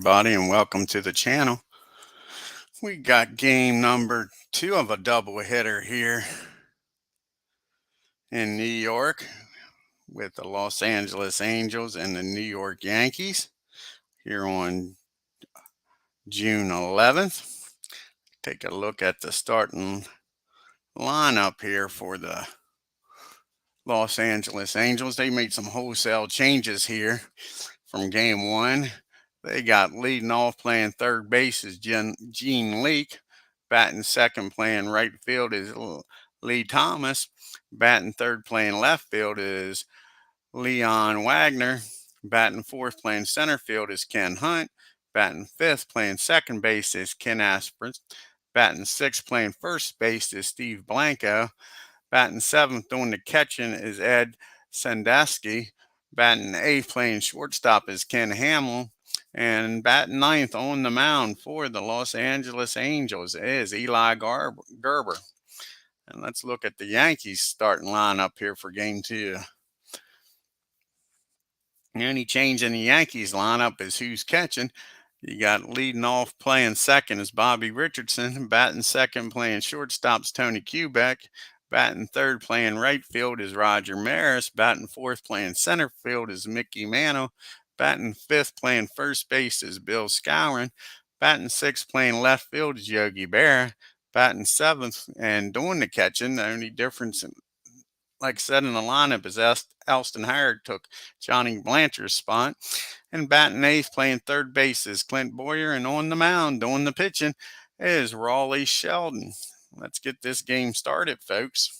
everybody, and welcome to the channel. We got game number 2 of a doubleheader here in New York with the Los Angeles Angels and the New York Yankees here on June 11th. Take a look at the starting lineup here for the Los Angeles Angels. They made some wholesale changes here from game 1. They got leading off playing third base is Gene Leake. Batting second playing right field is Lee Thomas. Batting third playing left field is Leon Wagner. Batting fourth playing center field is Ken Hunt. Batting fifth playing second base is Ken Aspers. Batting sixth playing first base is Steve Blanco. Batting seventh doing the catching is Ed Sandusky. Batting eighth playing shortstop is Ken Hamill. And batting ninth on the mound for the Los Angeles Angels is Eli Gerber. And let's look at the Yankees starting lineup here for game 2. The only change in the Yankees lineup is who's catching. You got leading off playing second is Bobby Richardson. Batting second playing shortstop's Tony Kubek. Batting third playing right field is Roger Maris. Batting fourth playing center field is Mickey Mantle. Batting fifth playing first base is Bill Skowron. Batting sixth playing left field is Yogi Berra. Batting seventh and doing the catching. The only difference, like I said, in the lineup is Elston Howard took Johnny Blanchard's spot. And batting eighth playing third base is Clint Boyer. And on the mound doing the pitching is ROLLIE SHELDON. Let's get this game started, folks.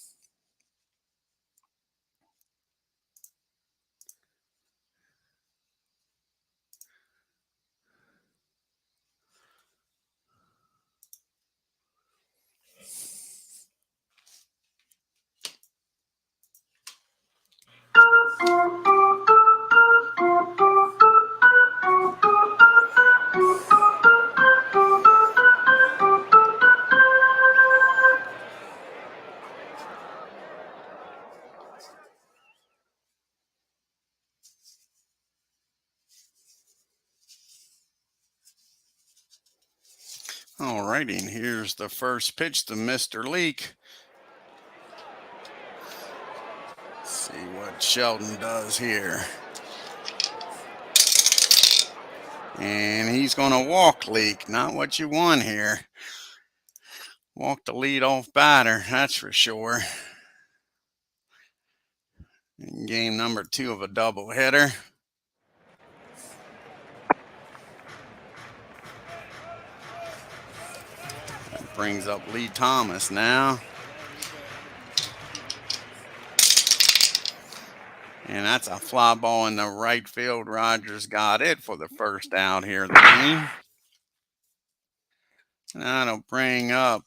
Alrighty, and here's the first pitch to Mr. Leake. Let's see what Sheldon does here. And he's going to walk Leake. Not what you want here. Walk the leadoff batter, that's for sure. In game number 2 of a doubleheader. That brings up Lee Thomas now. And that's a fly ball in the right field. Rogers got it for the first out here of the game. That'll bring up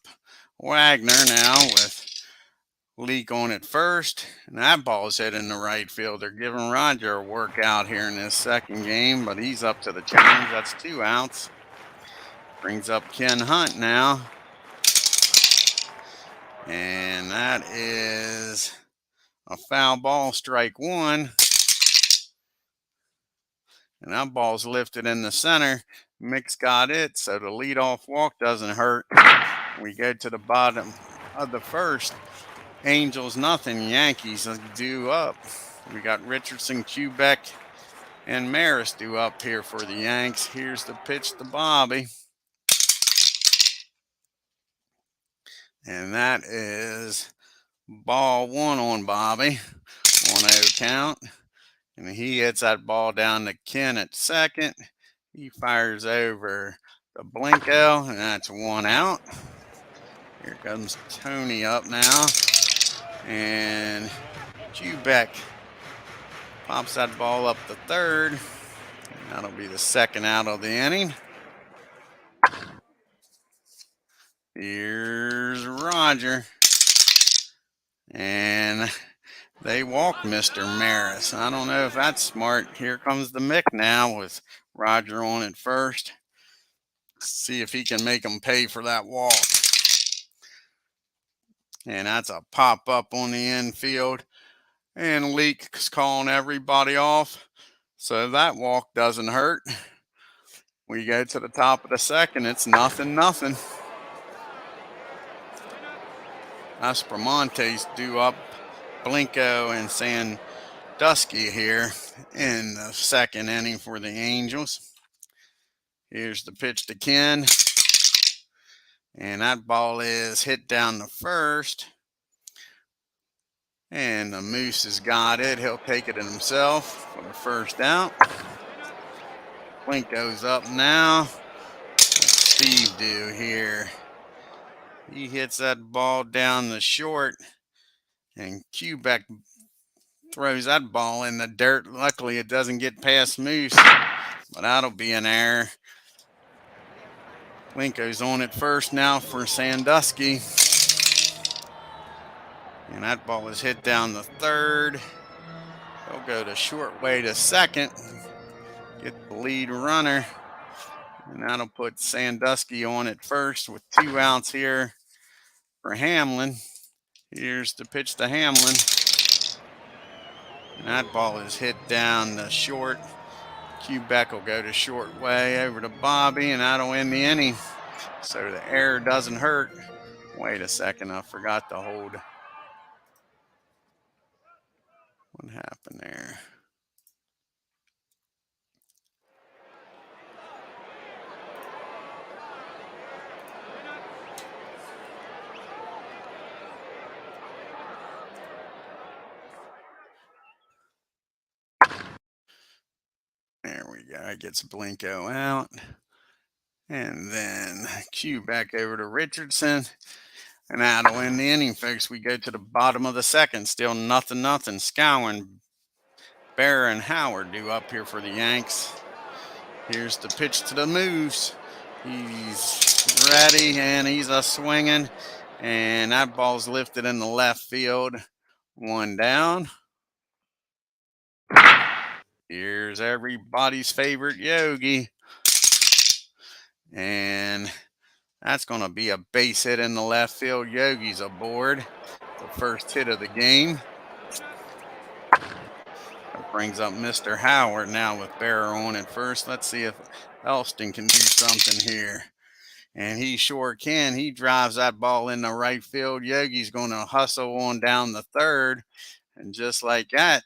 Wagner now with Leake on it first. And that ball's hit in the right field. They're giving Roger a workout here in this second game, but he's up to the challenge. That's 2 outs. Brings up Ken Hunt now. And that is a foul ball, strike 1. And that ball's lifted in the center. Mick's got it, so the leadoff walk doesn't hurt. We go to the bottom of the first. Angels nothing, Yankees due up. We got Richardson, Kubek, and Maris due up here for the Yanks. Here's the pitch to Bobby. And that is ball 1 on Bobby. 1-0 count. And he hits that ball down to Ken at second. He fires over the Blanco, and that's 1 out. Here comes Tony up now. And Kubek pops that ball up to third. And that'll be the second out of the inning. Here's Roger. And they walk Mr. Maris. I don't know if that's smart. Here comes the Mick now with Roger on it first. See if he can make him pay for that walk. And that's a pop up on the infield. And Leake's calling everybody off. So that walk doesn't hurt. We go to the top of the second. It's 0-0. Aspromonte's due up Blinko and Sandusky here in the second inning for the Angels. Here's the pitch to Ken. And that ball is hit down the first. And the Moose has got it. He'll take it in himself for the first out. Blinko's up now. What's Steve do here? He hits that ball down the short. And Quebec throws that ball in the dirt. Luckily, it doesn't get past Moose. But that'll be an error. Blinko's on it first now for Sandusky. And that ball is hit down the third. He'll go to short way to second. Get the lead runner. And that'll put Sandusky on it first with 2 outs here for Hamlin. Here's the pitch to Hamlin. And that ball is hit down the short. Quebec will go to short way over to Bobby, and that'll end the inning. So the error doesn't hurt. Wait a second, I forgot to hold. What happened there? There we go. It gets Blinko out. And then Q back over to Richardson. And that'll end the inning, folks. We go to the bottom of the second. Still 0-0. Scowen, Bear, and Howard due up here for the Yanks. Here's the pitch to the Moose. He's ready, and he's a swinging. And that ball's lifted in the left field. 1 down. Here's everybody's favorite Yogi. And that's going to be a base hit in the left field. Yogi's aboard. The first hit of the game. That brings up Mr. Howard now with Bearer on at first. Let's see if Elston can do something here. And he sure can. He drives that ball in the right field. Yogi's going to hustle on down the third. And just like that,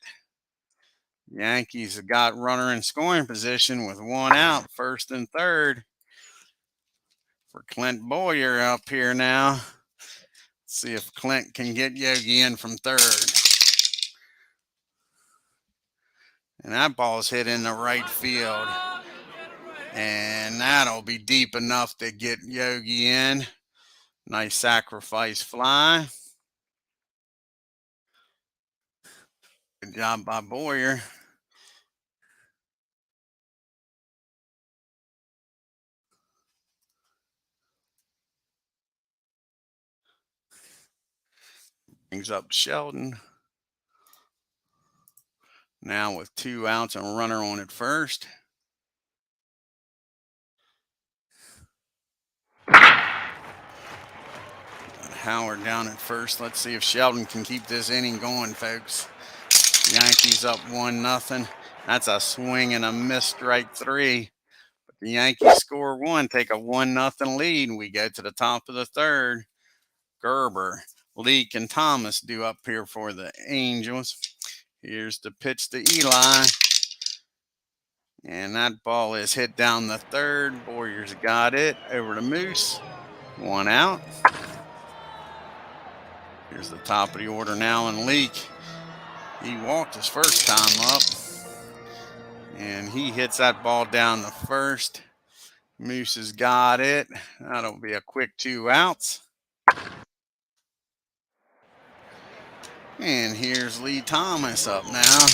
Yankees have got runner in scoring position with 1 out, first and third. For Clint Boyer up here now. Let's see if Clint can get Yogi in from third. And that ball's hit in the right field. And that'll be deep enough to get Yogi in. Nice sacrifice fly. Good job by Boyer. Brings up Sheldon. Now with 2 outs and a runner on at first. Howard down at first. Let's see if Sheldon can keep this inning going, folks. Yankees up 1-0. That's a swing and a miss, strike 3. But the Yankees score 1, take a 1-0 lead. We go to the top of the third. Gerber, Leake, and Thomas due up here for the Angels. Here's the pitch to Eli. And that ball is hit down the third. Boyer's got it. Over to Moose. 1 out. Here's the top of the order now, and Leake. He walked his first time up. And he hits that ball down the first. Moose has got it. That'll be a quick 2 outs. And here's Lee Thomas up now.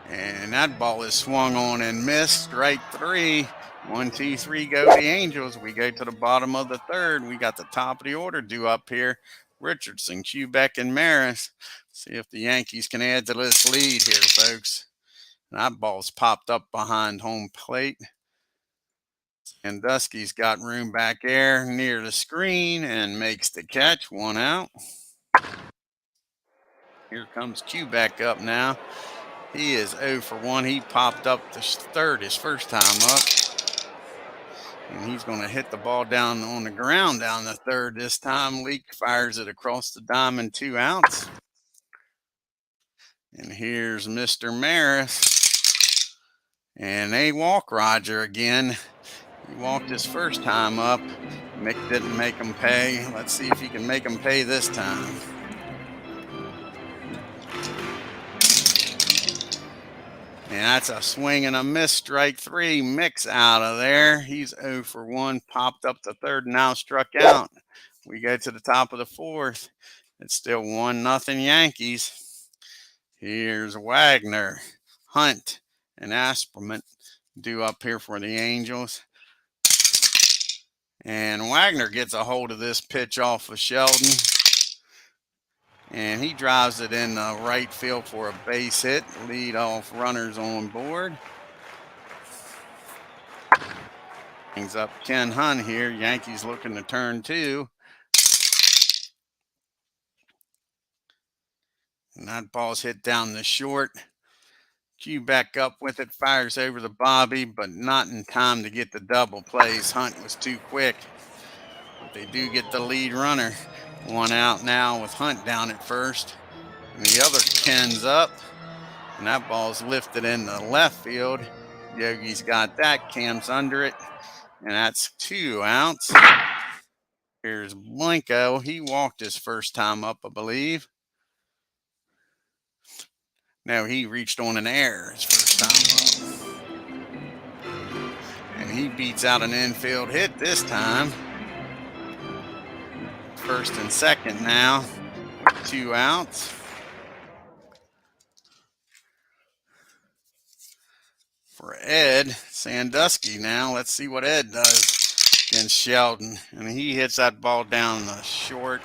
And that ball is swung on and missed. Strike 3. 1, 2, 3, go the Angels. We go to the bottom of the third. We got the top of the order due up here. Richardson, Quebec, and Maris. See if the Yankees can add to this lead here, folks. And that ball's popped up behind home plate. And Dusky's got room back there near the screen and makes the catch. 1 out. Here comes Quebec up now. He is 0 for 1. He popped up the third his first time up. And he's going to hit the ball down on the ground down the third this time. Leak fires it across the diamond, 2 outs. And here's Mr. Maris. And they walk Roger again. He walked his first time up. Mick didn't make him pay. Let's see if he can make him pay this time. And that's a swing and a miss, strike 3. Mick's out of there. He's 0 for 1, popped up the third, now struck out. We go to the top of the fourth. It's still 1-0 Yankees. Here's Wagner, Hunt, and Asperman due up here for the Angels. And Wagner gets a hold of this pitch off of Sheldon. And he drives it in the right field for a base hit. Lead off runners on board. Brings up Ken Hunt here. Yankees looking to turn 2. And that ball's hit down the short. Q back up with it, fires over the Bobby, but not in time to get the double plays. Hunt was too quick. But they do get the lead runner. 1 out now with Hunt down at first. And the other Ken's up. And that ball's lifted in the left field. Yogi's got that. Cam's under it. And that's 2 outs. Here's Blanco. He walked his first time up, I believe. No, he reached on an error his first time up. And he beats out an infield hit this time. First and second now, 2 outs. For Ed Sandusky now. Let's see what Ed does against Sheldon. And he hits that ball down the short.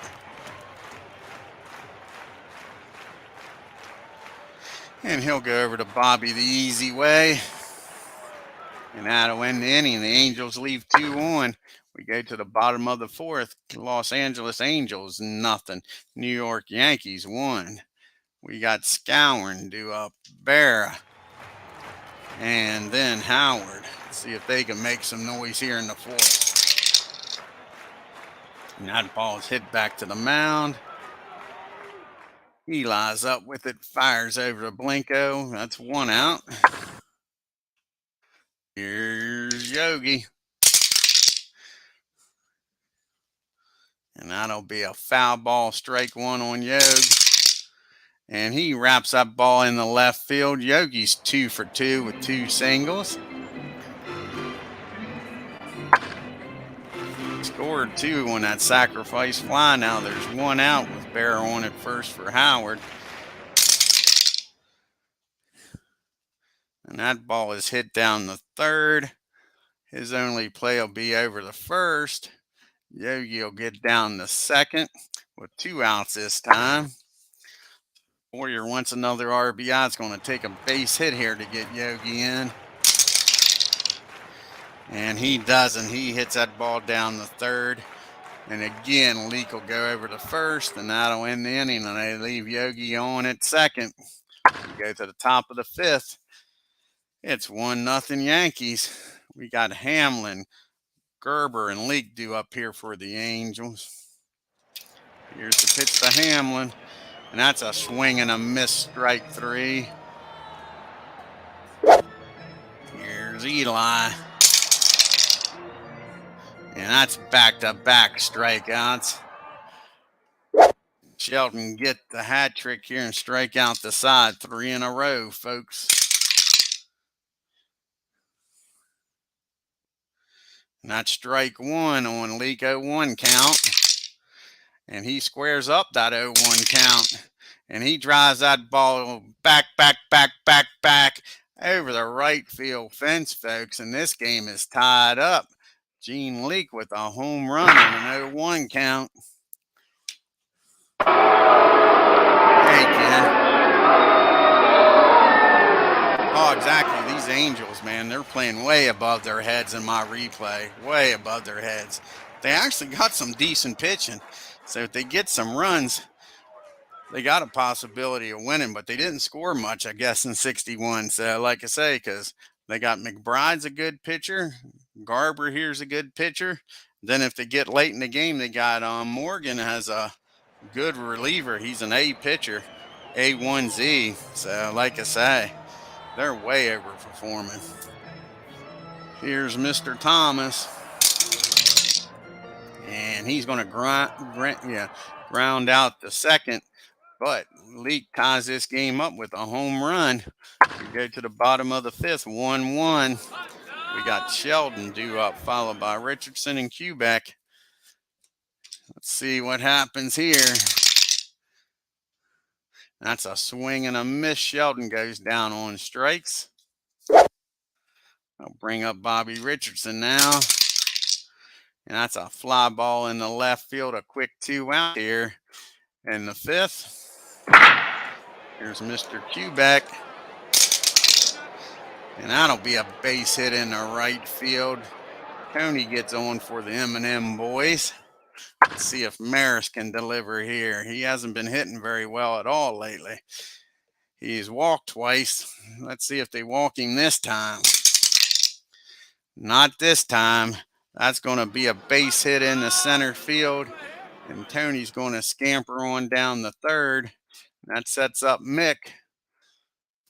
And he'll go over to Bobby the easy way. And that'll end the inning. The Angels leave 2 on. We go to the bottom of the fourth. Los Angeles Angels, 0. New York Yankees, 1. We got Scourin due up, Berra, and then Howard. Let's see if they can make some noise here in the fourth. And that ball is hit back to the mound. Eli's up with it, fires over to Blanco. That's 1 out. Here's Yogi. And that'll be a foul ball, strike 1 on Yogi. And he wraps that ball in the left field. Yogi's 2 for 2 with 2 singles. Scored 2 on that sacrifice fly. Now there's 1 out with Bear on at first for Howard. And that ball is hit down the third. His only play will be over the first. Yogi will get down the second with 2 outs this time. Warrior wants another RBI. It's going to take a base hit here to get Yogi in. And he doesn't. He hits that ball down the third. And again, Leak will go over to first, and that'll end the inning. And they leave Yogi on at second. We go to the top of the fifth. It's 1-0 Yankees. We got Hamlin, Gerber, and Leak due up here for the Angels. Here's the pitch to Hamlin. And that's a swing and a miss, strike 3. Here's Eli. And that's back-to-back strikeouts. Sheldon get the hat trick here and strike out the side. 3 in a row, folks. And that's strike 1 on Leak 0-1 count. And he squares up that 0-1 count. And he drives that ball back over the right field fence, folks. And this game is tied up. Gene Leak with a home run on an 0-1 count. Hey, Ken. Oh, exactly. These Angels, man, they're playing way above their heads in my replay. Way above their heads. They actually got some decent pitching. So if they get some runs, they got a possibility of winning, but they didn't score much, I guess, in 61. So, like I say, because they got McBride's a good pitcher, Garber here's a good pitcher. Then if they get late in the game, they got Morgan has a good reliever. He's an A pitcher, A1Z. So, like I say, they're way overperforming. Here's Mr. Thomas, and he's going to ground out the second. But Leak ties this game up with a home run. We go to the bottom of the fifth, 1-1. We got Sheldon due up, followed by Richardson and Quebec. Let's see what happens here. That's a swing and a miss. Sheldon goes down on strikes. I'll bring up Bobby Richardson now. And that's a fly ball in the left field, a quick 2-out here in the fifth. Here's Mr. Quebec. And that'll be a base hit in the right field. Tony gets on for the M&M boys. Let's see if Maris can deliver here. He hasn't been hitting very well at all lately. He's walked twice. Let's see if they walk him this time. Not this time. That's going to be a base hit in the center field. And Tony's going to scamper on down the third. That sets up Mick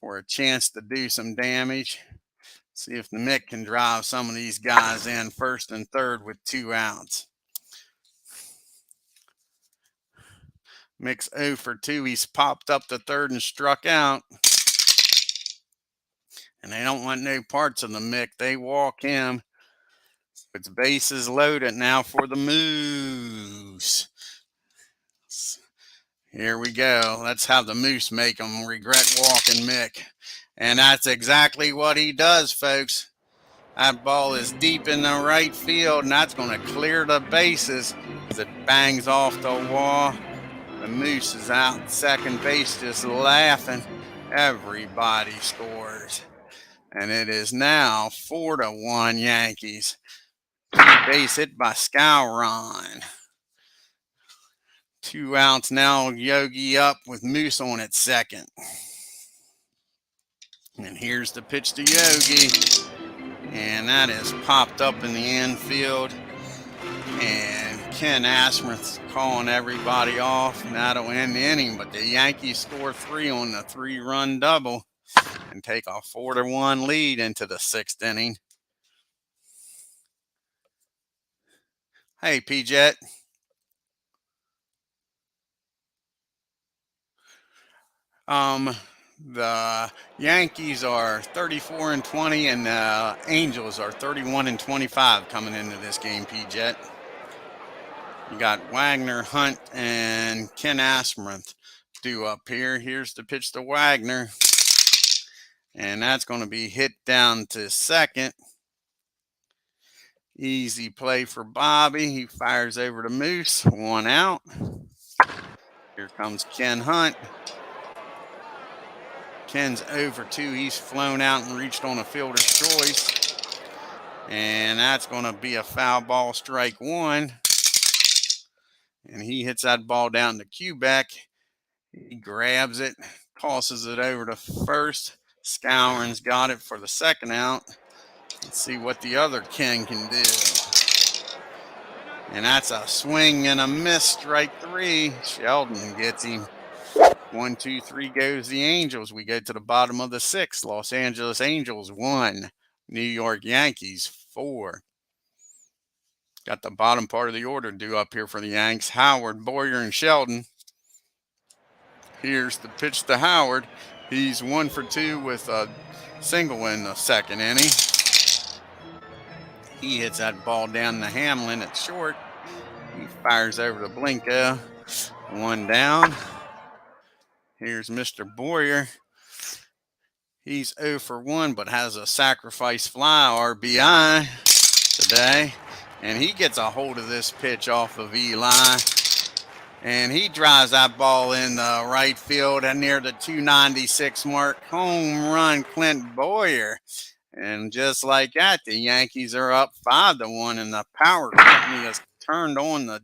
for a chance to do some damage. See if the Mick can drive some of these guys in first and third with 2 outs. Mick's 0 for 2. He's popped up the third and struck out. And they don't want no parts of the Mick. They walk him. It's bases loaded now for the Moose. Here we go. Let's have the Moose make them regret walking Mick. And that's exactly what he does, folks. That ball is deep in the right field, and that's going to clear the bases as it bangs off the wall. The Moose is out at second base just laughing. Everybody scores. And it is now 4-1 Yankees. Base hit by Scowron. 2 outs now. Yogi up with Moose on at second. And here's the pitch to Yogi. And that is popped up in the infield. And Ken Asmuth's calling everybody off. And that'll end the inning. But the Yankees score 3 on the 3-run double and take a 4-1 lead into the 6th inning. Hey, P-Jet. The Yankees are 34-20, and the Angels are 31-25 coming into this game, P-Jet. You got Wagner, Hunt, and Ken Asmuth due up here. Here's the pitch to Wagner. And that's going to be hit down to second. Easy play for Bobby. He fires over to Moose. 1 out. Here comes Ken Hunt. Ken's over 2. He's flown out and reached on a fielder's choice. And that's going to be a foul ball, strike 1. And he hits that ball down to Quebec. He grabs it, tosses it over to first. Scowron's got it for the 2nd out. Let's see what the other Ken can do. And that's a swing and a miss, strike 3. Sheldon gets him. 1, 2, 3 goes the Angels. We go to the bottom of the 6th. Los Angeles Angels 1. New York Yankees 4. Got the bottom part of the order due up here for the Yanks. Howard, Boyer, and Sheldon. Here's the pitch to Howard. He's 1 for 2 with a single in the 2nd inning. He hits that ball down to Hamlin at short. He fires over to Blinko. 1 down. Here's Mr. Boyer. He's 0 for 1, but has a sacrifice fly RBI today. And he gets a hold of this pitch off of Eli. And he drives that ball in the right field and near the 296 mark. Home run, Clint Boyer. And just like that, the Yankees are up 5-1, and the power company has turned on the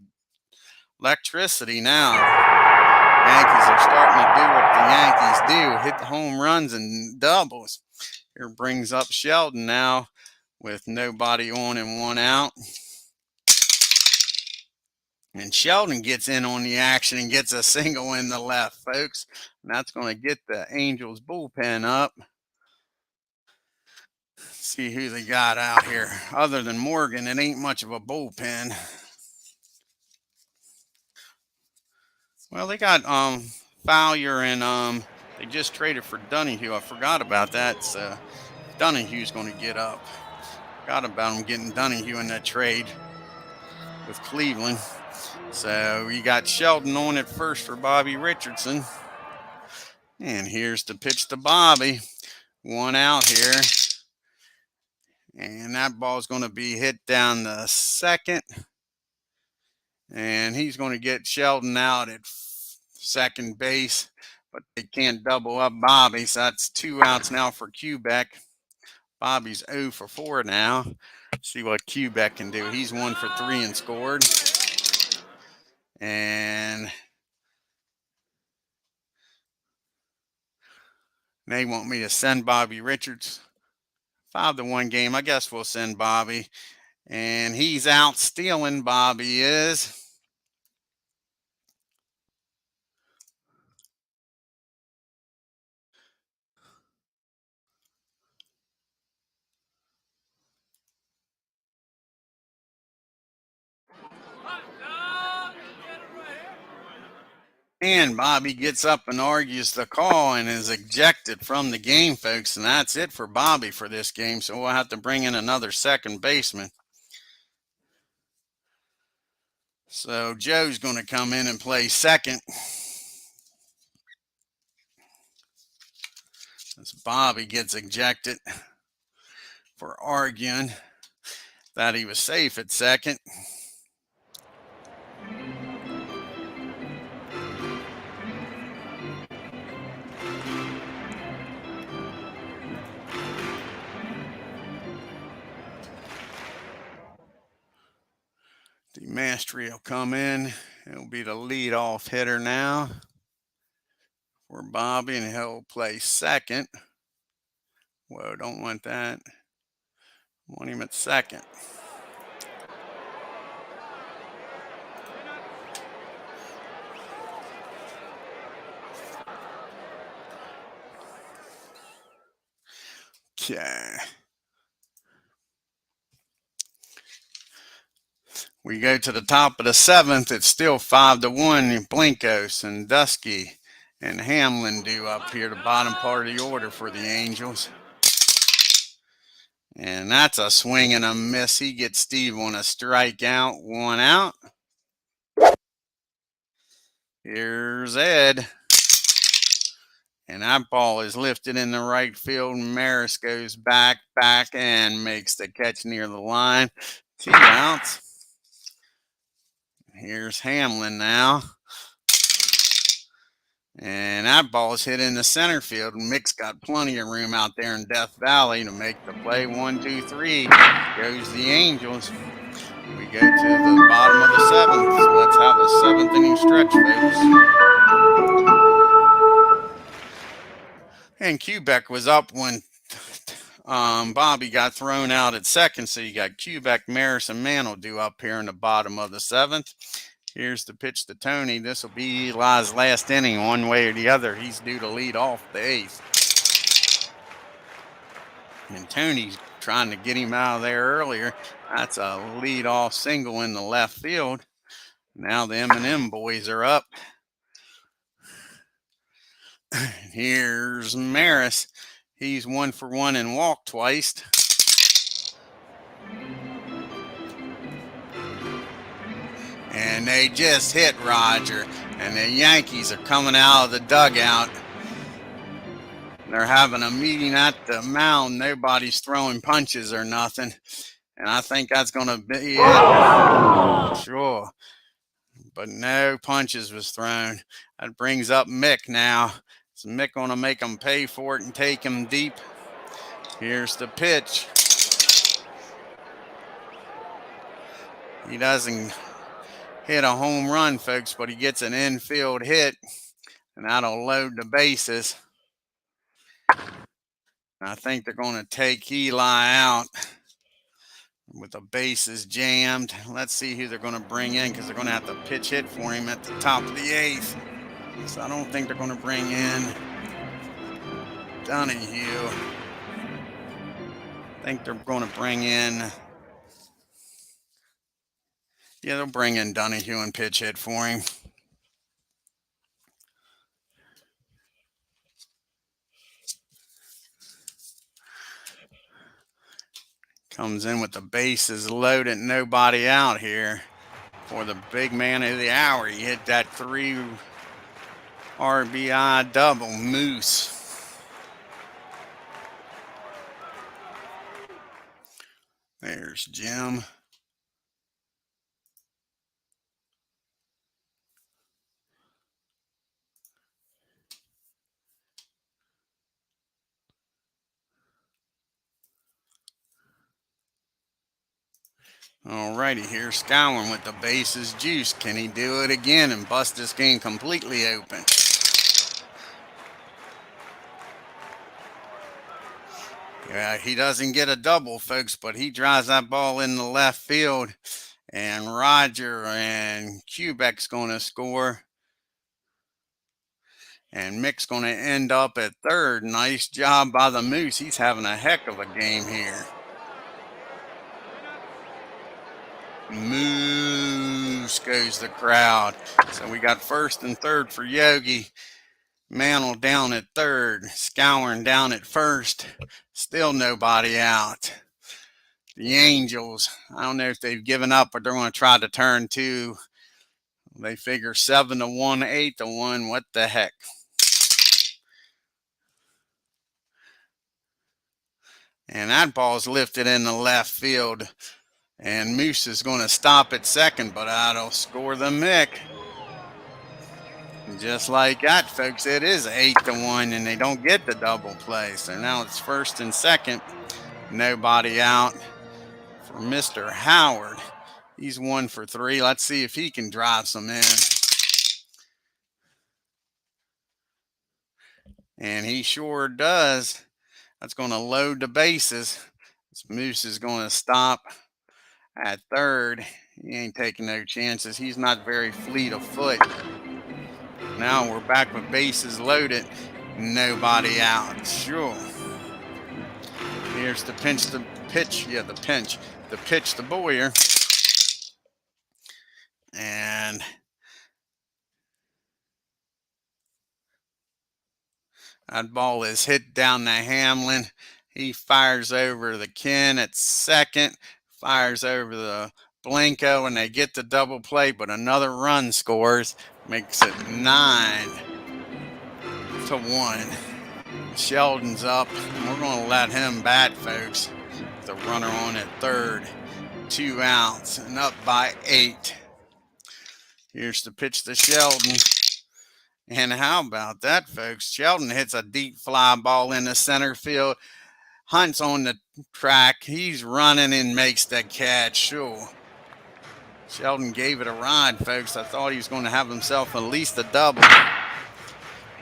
electricity now. Yankees are starting to do what the Yankees do, hit home runs and doubles. Here brings up Sheldon now with nobody on and one out. And Sheldon gets in on the action and gets a single in the left, folks. And that's going to get the Angels bullpen up. See who they got out here. Other than Morgan, it ain't much of a bullpen. Well, they got Fowler and they just traded for Donahue. I forgot about that. So Donahue's going to get up. Forgot about him getting Donahue in that trade with Cleveland. So you got Sheldon on at first for Bobby Richardson. And here's the pitch to Bobby. One out here. And that ball's going to be hit down the second. And he's going to get Sheldon out at second base. But they can't double up Bobby. So that's 2 outs now for Quebec. Bobby's 0 for 4 now. See what Quebec can do. He's 1 for 3 and scored. And they want me to send Bobby Richards. 5-1 game. I guess we'll send Bobby. And he's out stealing, Bobby is. And Bobby gets up and argues the call and is ejected from the game, folks. And that's it for Bobby for this game. So we'll have to bring in another second baseman. So Joe's going to come in and play second. As Bobby gets ejected for arguing that he was safe at second. DeMastri will come in. He'll be the leadoff hitter now for Bobby, and he'll play second. Whoa, don't want that. Want him at second. Okay. We go to the top of the 7th. It's still 5-1. Blinkos and Dusky and Hamlin do up here, the bottom part of the order for the Angels. And that's a swing and a miss. He gets Steve on a strikeout. 1 out. Here's Ed. And that ball is lifted in the right field. Maris goes back, and makes the catch near the line. 2 outs. Here's Hamlin now. And that ball is hit in the center field. Mick's got plenty of room out there in Death Valley to make the play. 1, 2, 3 goes the Angels. We go to the bottom of the 7th. So let's have a 7th inning stretch, folks. And Quebec was up when Bobby got thrown out at second. So you got Quebec, Maris, and Mantle due up here in the bottom of the 7th. Here's the pitch to Tony. This will be Eli's last inning one way or the other. He's due to lead off the 8th. And Tony's trying to get him out of there earlier. That's a lead-off single in the left field. Now the M&M boys are up. Here's Maris. He's 1 for 1 and walked twice. And they just hit Roger. And the Yankees are coming out of the dugout. They're having a meeting at the mound. Nobody's throwing punches or nothing. And I think that's going to be it. Sure. But no punches was thrown. That brings up Mick now. Is Mick going to make him pay for it and take him deep? Here's the pitch. He doesn't hit a home run, folks, but he gets an infield hit. and that'll load the bases. I think they're going to take Eli out with the bases jammed. Let's see who they're going to bring in, because they're going to have to pitch hit for him at the top of the 8th. So I don't think they're going to bring in Donahue. I think they're going to bring in, yeah, they'll bring in Donahue and pitch hit for him. Comes in with the bases loaded, nobody out here for the big man of the hour. He hit that 3 RBI double, Moose. There's Jim. Alrighty, here's Skowron with the bases juice. Can he do it again and bust this game completely open? Yeah, he doesn't get a double, folks, but he drives that ball in the left field, and Roger and Kubek's going to score. And Mick's going to end up at third. Nice job by the Moose. He's having a heck of a game here. Moose goes the crowd. So we got first and third for Yogi. Mantle down at third. Skowron down at first. Still nobody out. The Angels, I don't know if they've given up, but they're going to try to turn 2. They figure 7-1, 8-1. What the heck? And that ball's lifted in the left field. And Moose is going to stop at second, but that'll score the Mick. Just like that, folks, it is 8-1, and they don't get the double play. So now it's first and second. Nobody out for Mr. Howard. He's 1 for 3. Let's see if he can drive some in. And he sure does. That's going to load the bases. This Moose is going to stop at third. He ain't taking no chances. He's not very fleet of foot. Now we're back with bases loaded. Nobody out. Sure. Here's the pinch, the pitch. Yeah, the pinch. The pitch to Boyer. And that ball is hit down to Hamlin. He fires over the Ken at second. Fires over the Blanco, and they get the double play, but another run scores. Makes it 9-1. Sheldon's up, and we're going to let him bat, folks. The runner on at third. 2 outs, and up by 8. Here's the pitch to Sheldon. And how about that, folks? Sheldon hits a deep fly ball in the center field. Hunt's on the track. He's running and makes the catch. Sure. Sheldon gave it a ride, folks. I thought he was going to have himself at least a double.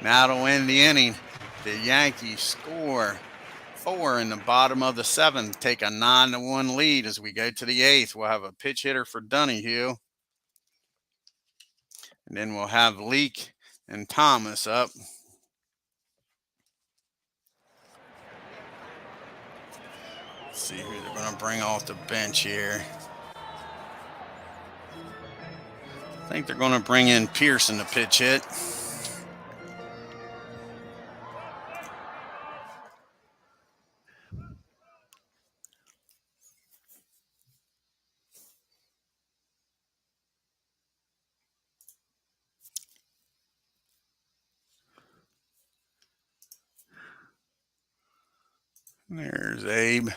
Now to end the inning. The Yankees score 4 in the bottom of the 7th. Take a 9-1 lead as we go to the 8th. We'll have a pitch hitter for Donahue. And then we'll have Leake and Thomas up. Let's see who they're going to bring off the bench here. I think they're going to bring in Pearson to pitch hit. There's Abe.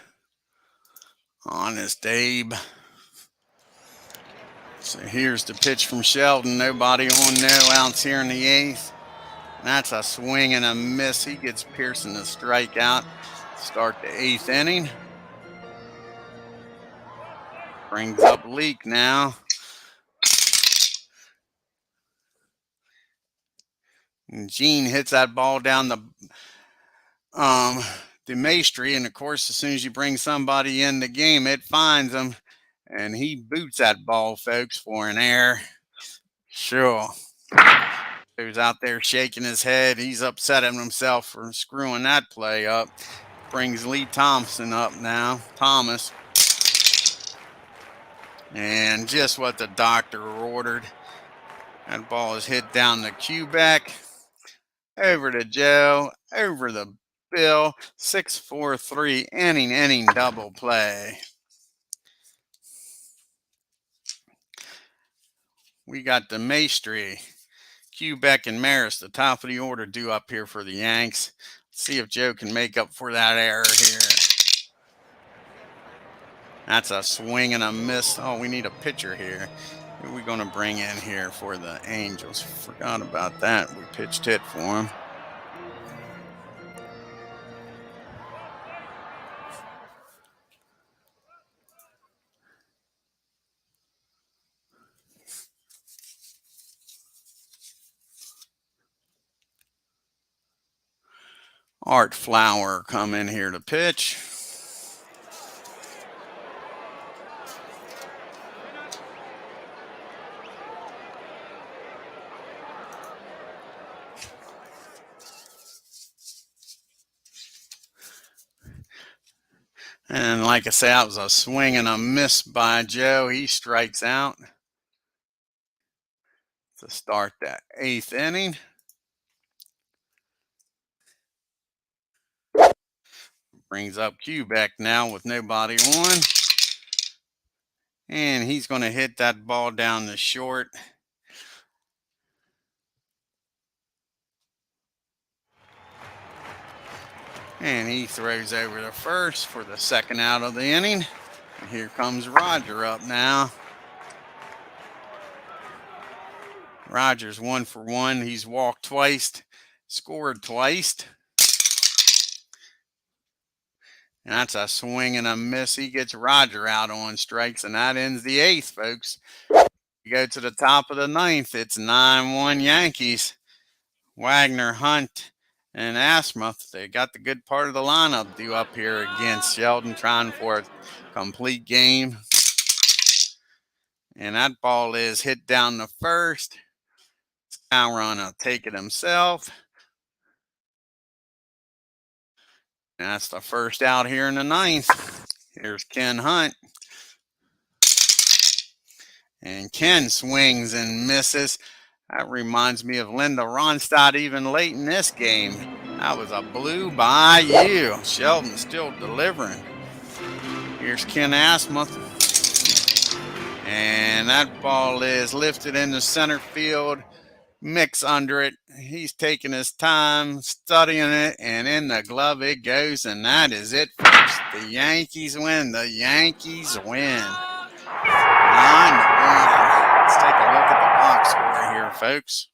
Honest Abe. So here's the pitch from Sheldon. Nobody on, no outs here in the 8th. That's a swing and a miss. He gets Pearson to strike out. Start the 8th inning. Brings up Leake now. And Gene hits that ball down the maestri, and of course, as soon as you bring somebody in the game, it finds him, and he boots that ball, folks, for an error. Sure. Who's out there shaking his head. He's upset at himself for screwing that play up. Brings Lee Thompson up now. Thomas. And just what the doctor ordered. That ball is hit down the Quebec. Over to Joe. Over the Bill. 6-4-3 inning double play. We got the maestri, Quebec, and Maris, the top of the order, due up here for the Yanks. Let's see if Joe can make up for that error here. That's a swing and a miss. Oh, we need a pitcher here. Who are we going to bring in here for the Angels? Forgot about that. We pitched hit for him. Art Flower come in here to pitch. And like I said, that was a swing and a miss by Joe. He strikes out to start that 8th inning. Brings up Quebec now with nobody on. And he's going to hit that ball down the short. And he throws over to first for the 2nd out of the inning. And here comes Roger up now. Roger's 1 for 1. He's walked twice, scored twice. And that's a swing and a miss. He gets Roger out on strikes, and that ends the 8th, folks. We go to the top of the 9th. It's 9-1 Yankees. Wagner, Hunt, and Asmuth. They got the good part of the lineup due up here against Sheldon, trying for a complete game. And that ball is hit down the first. Skowron will take it himself. And that's the first out here in the 9th. Here's Ken Hunt. And Ken swings and misses. That reminds me of Linda Ronstadt even late in this game. That was a blue by you. Sheldon still delivering. Here's Ken Asmuth. And that ball is lifted into center field. Mix under it. He's taking his time, studying it, and in the glove it goes, and that is it, folks. The Yankees win. The Yankees win. 9-1. Let's take a look at the box score here, folks.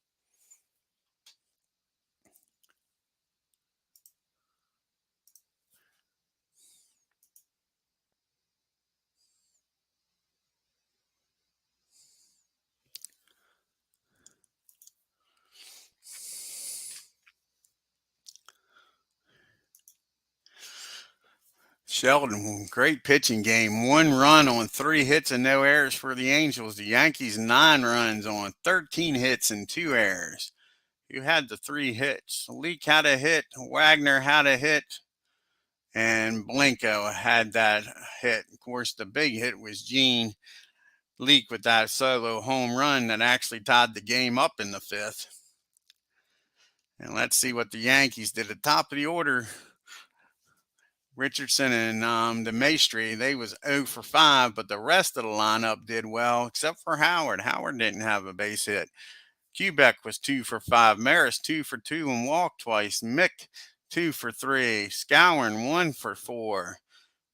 Sheldon, great pitching game. 1 run on 3 hits and no errors for the Angels. The Yankees, 9 runs on 13 hits and 2 errors. You had the 3 hits. Leak had a hit. Wagner had a hit. And Blanco had that hit. Of course, the big hit was Gene Leak with that solo home run that actually tied the game up in the 5th. And let's see what the Yankees did at the top of the order. Richardson and the Maestri, they was 0 for 5, but the rest of the lineup did well, except for Howard. Howard didn't have a base hit. Quebec was 2 for 5. Maris 2 for 2 and walked twice. Mick 2 for 3. Skowron 1 for 4.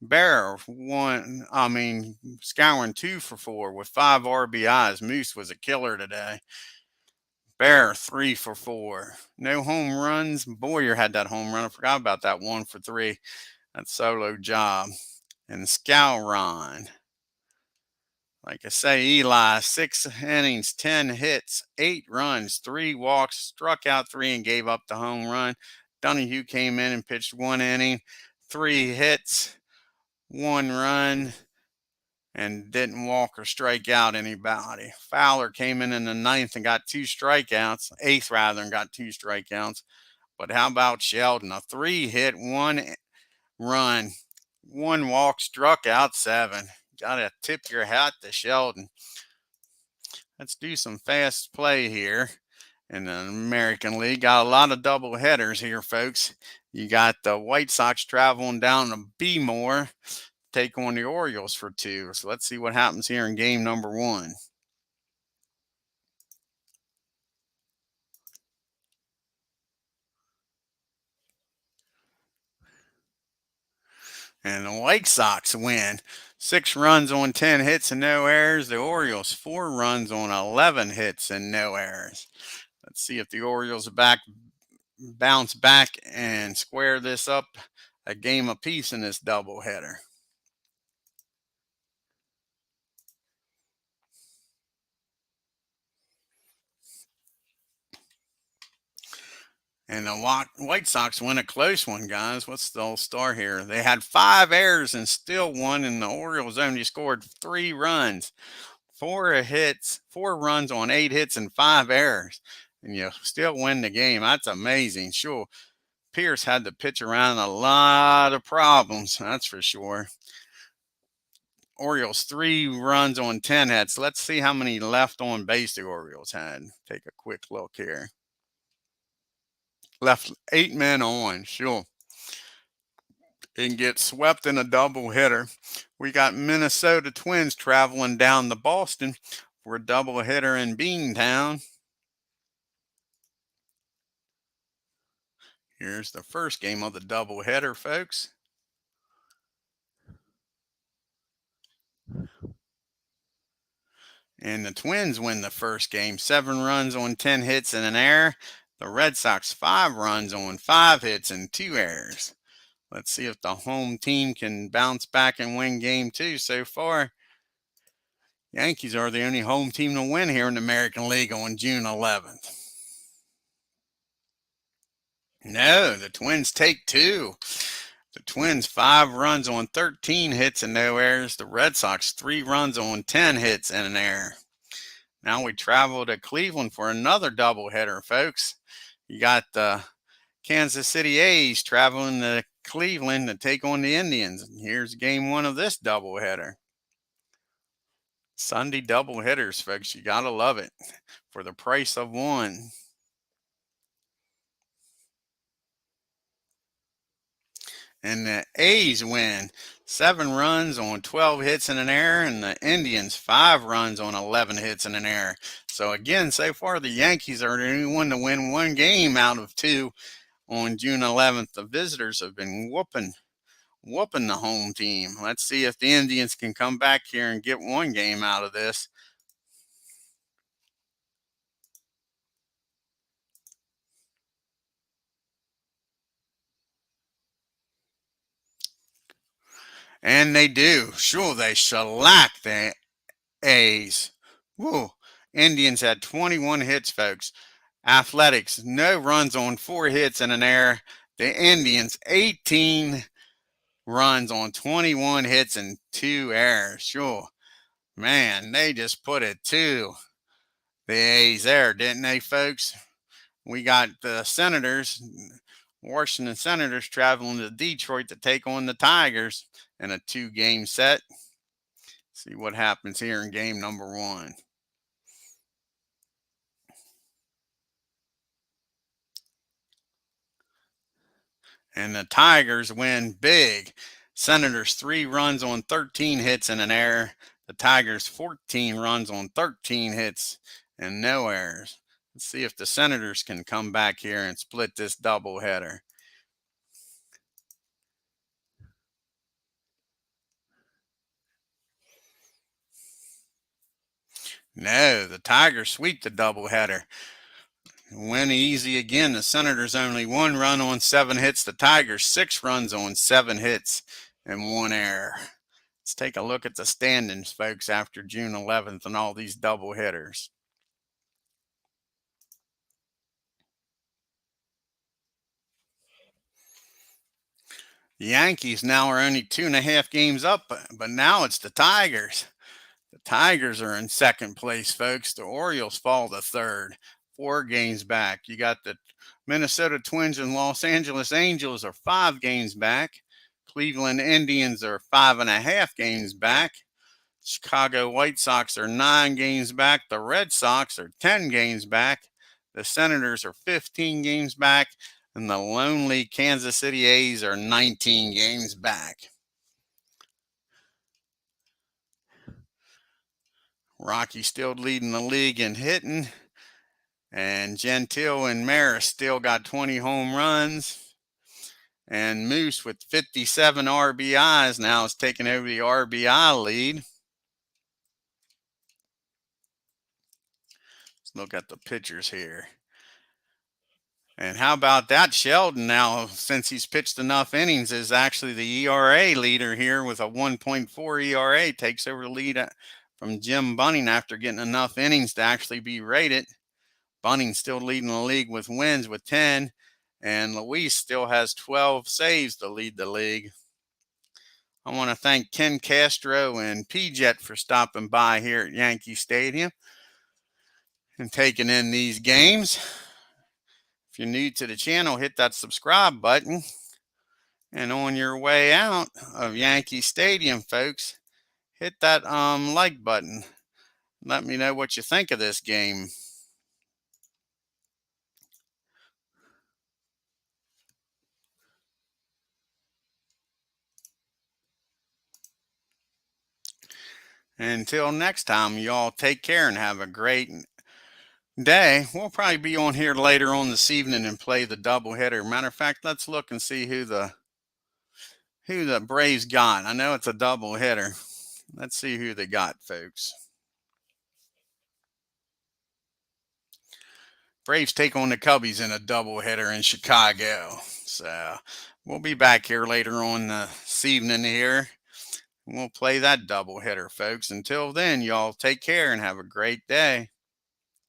Bear Skowron 2 for 4 with 5 RBIs. Moose was a killer today. Bear 3 for 4. No home runs. Boyer had that home run. I forgot about that 1 for 3. That solo job. And Skowron Like I say, Eli, 6 innings, 10 hits, 8 runs, 3 walks, struck out 3 and gave up the home run. Donahue came in and pitched 1 inning, 3 hits, 1 run, and didn't walk or strike out anybody. Fowler came in the ninth and got 2 strikeouts, eighth rather, and got 2 strikeouts. But how about Sheldon? A 3 hit, 1 run, 1 walk, struck out 7. Got to tip your hat to Sheldon. Let's do some fast play here in the American League. Got a lot of double headers here, folks. You got the White Sox traveling down to Bmore, take on the Orioles for 2. So let's see what happens here in game number 1. And the White Sox win. 6 runs on 10 hits and no errors. The Orioles 4 runs on 11 hits and no errors. Let's see if the Orioles bounce back and square this up a game apiece in this doubleheader. And the White Sox win a close one, guys. What's the old star here? They had 5 errors and still won, and the Orioles only scored 3 runs. 4 hits, 4 runs on 8 hits and 5 errors. And you still win the game. That's amazing. Sure, Pierce had to pitch around a lot of problems, that's for sure. Orioles 3 runs on 10 hits. Let's see how many left on base the Orioles had. Take a quick look here. Left 8 men on, sure. And get swept in a doubleheader. We got Minnesota Twins traveling down to Boston for a doubleheader in Beantown. Here's the first game of the doubleheader, folks. And the Twins win the first game, 7 runs on 10 hits and an error. The Red Sox 5 runs on 5 hits and 2 errors. Let's see if the home team can bounce back and win game 2. So far, Yankees are the only home team to win here in the American League on June 11th. No, the Twins take 2. The Twins 5 runs on 13 hits and no errors. The Red Sox 3 runs on 10 hits and an error. Now we travel to Cleveland for another doubleheader, folks. You got the Kansas City A's traveling to Cleveland to take on the Indians. Here's game 1 of this doubleheader. Sunday doubleheaders, folks. You got to love it for the price of 1. And the A's win 7 runs on 12 hits and an error, and the Indians 5 runs on 11 hits and an error. So again, so far the Yankees are the only one to win 1 game out of 2 on June 11th. The visitors have been whooping the home team. Let's see if the Indians can come back here and get 1 game out of this. And they do. Sure, they shellac the A's. Woo. Indians had 21 hits, folks. Athletics, no runs on 4 hits and an error. The Indians, 18 runs on 21 hits and 2 errors. Sure. Man, they just put it to the A's there, didn't they, folks? We got the Senators, Washington Senators, traveling to Detroit to take on the Tigers in a 2-game set. See what happens here in game number 1. And the Tigers win big. Senators 3 runs on 13 hits and an error. The Tigers 14 runs on 13 hits and no errors. Let's see if the Senators can come back here and split this doubleheader. No, the Tigers sweep the doubleheader. Win easy again. The Senators only 1 run on 7 hits. The Tigers 6 runs on 7 hits and 1 error. Let's take a look at the standings, folks, after June 11th and all these double hitters. The Yankees now are only 2.5 games up, but now it's the Tigers. The Tigers are in second place, folks. The Orioles fall to third, 4 games back. You got the Minnesota Twins and Los Angeles Angels are 5 games back. Cleveland Indians are 5.5 games back. Chicago White Sox are 9 games back. The Red Sox are 10 games back. The Senators are 15 games back. And the lonely Kansas City A's are 19 games back. Rocky still leading the league in hitting. And Gentile and Maris still got 20 home runs. And Moose with 57 RBIs now is taking over the RBI lead. Let's look at the pitchers here. And how about that? Sheldon now, since he's pitched enough innings, is actually the ERA leader here with a 1.4 ERA. Takes over the lead from Jim Bunning after getting enough innings to actually be rated. Bunning still leading the league with wins with 10. And Luis still has 12 saves to lead the league. I want to thank Ken Castro and P-Jet for stopping by here at Yankee Stadium and taking in these games. If you're new to the channel, hit that subscribe button. And on your way out of Yankee Stadium, folks, hit that like button. Let me know what you think of this game. Until next time, y'all take care and have a great day. We'll probably be on here later on this evening and play the doubleheader. Matter of fact, let's look and see who the Braves got. I know it's a doubleheader. Let's see who they got, folks. Braves take on the Cubbies in a doubleheader in Chicago. So we'll be back here later on this evening here. We'll play that doubleheader, folks. Until then, y'all take care and have a great day.